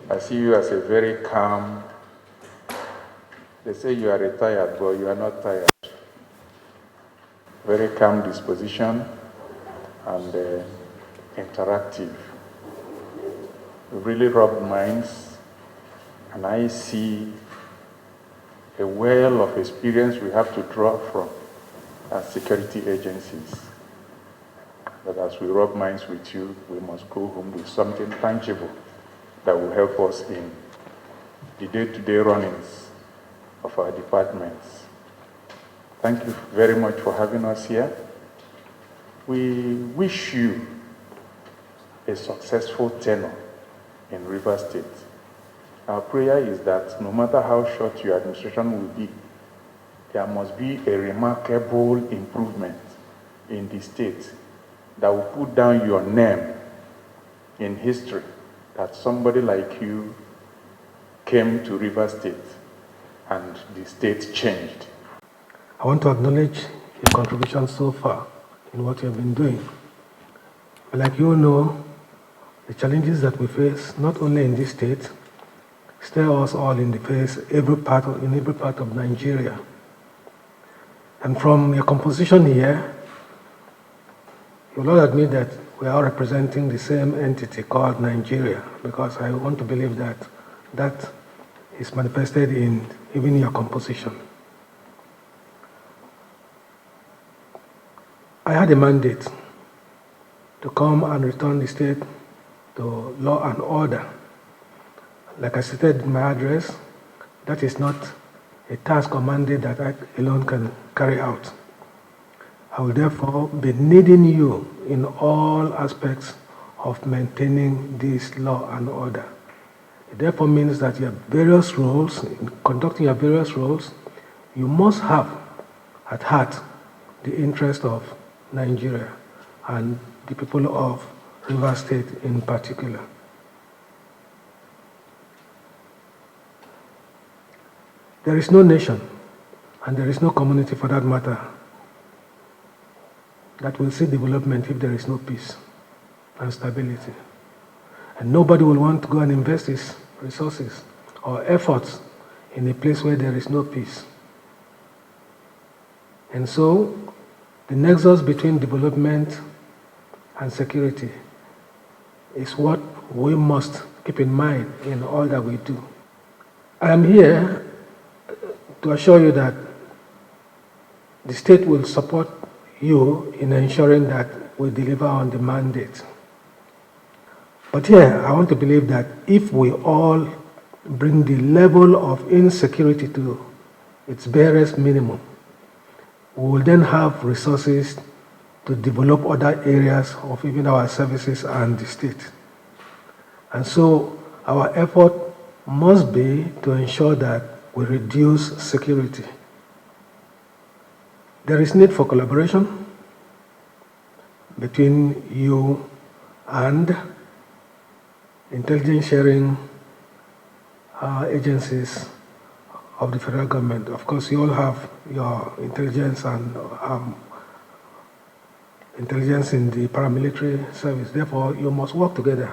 I see you as a very calm. They say you are retired, but you are not tired. Very calm disposition and interactive. You really rub minds, and I see a well of experience we have to draw from as security agencies. But as we rub minds with you, we must go home with something tangible that will help us in the day-to-day runnings of our departments. Thank you very much for having us here. We wish you a successful tenure in Rivers State. Our prayer is that no matter how short your administration will be, there must be a remarkable improvement in the state that will put down your name in history, that somebody like you came to Rivers State and the state changed. I want to acknowledge your contribution so far in what you have been doing. But like you know, the challenges that we face, not only in this state, stare us all in the face in every part of Nigeria. And from your composition here, you will all admit that we are representing the same entity called Nigeria, because I want to believe that that is manifested in even your composition. I had a mandate to come and return the state to law and order. Like I stated in my address, that is not a task or mandate that I alone can carry out. I will therefore be needing you in all aspects of maintaining this law and order. It therefore means that your various roles, in conducting your various roles, you must have at heart the interest of Nigeria and the people of Rivers State in particular. There is no nation, and there is no community for that matter, that will see development if there is no peace and stability. And nobody will want to go and invest his resources or efforts in a place where there is no peace. And so, the nexus between development and security is what we must keep in mind in all that we do. I am here to assure you that the state will support you in ensuring that we deliver on the mandate. But here, I want to believe that if we all bring the level of insecurity to its barest minimum, we will then have resources to develop other areas of even our services and the state. And so our effort must be to ensure that we reduce security. There is need for collaboration between you and intelligence sharing agencies of the federal government. Of course, you all have your intelligence and intelligence in the paramilitary service. Therefore, you must work together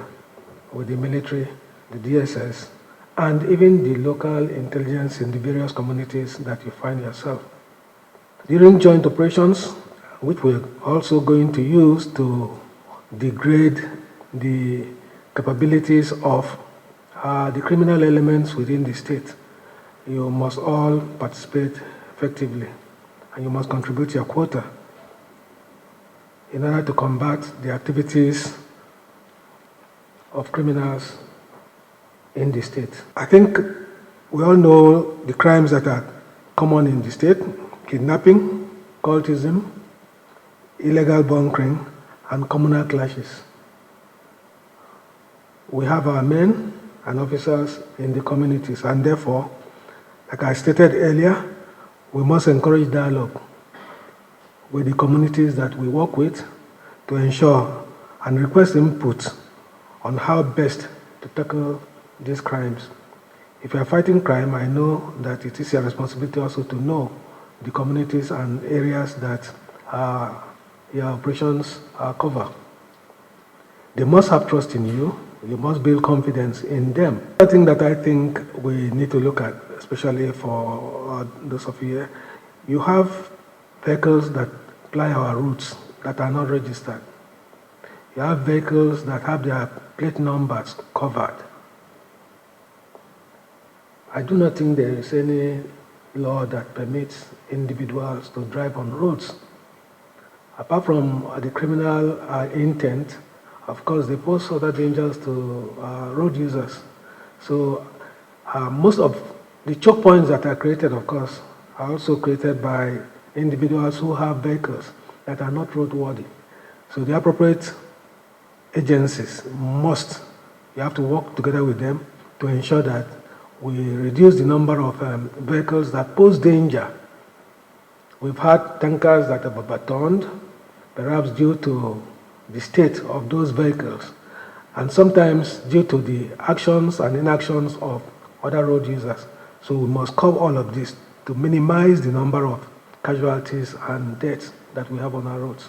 with the military, the DSS, and even the local intelligence in the various communities that you find yourself. During joint operations, which we're also going to use to degrade the capabilities of the criminal elements within the state, you must all participate effectively, and you must contribute your quota in order to combat the activities of criminals in the state. I think we all know the crimes that are common in the state: kidnapping, cultism, illegal bunkering, and communal clashes. We have our men and officers in the communities, and therefore, like I stated earlier, we must encourage dialogue with the communities that we work with to ensure and request input on how best to tackle these crimes. If you are fighting crime, I know that it is your responsibility also to know the communities and areas that your operations cover. They must have trust in you, You must build confidence in them. Another thing that I think we need to look at, especially for those of you here, you have vehicles that ply our routes that are not registered. You have vehicles that have their plate numbers covered. I do not think there is any law that permits individuals to drive on roads. Apart from the criminal intent, of course, they pose other dangers to road users. So most of the choke points that are created, of course, are also created by individuals who have vehicles that are not roadworthy. So the appropriate agencies you have to work together with them to ensure that we reduce the number of vehicles that pose danger. We've had tankers that have overturned, perhaps due to the state of those vehicles, and sometimes due to the actions and inactions of other road users. So we must curb all of this to minimize the number of casualties and deaths that we have on our roads.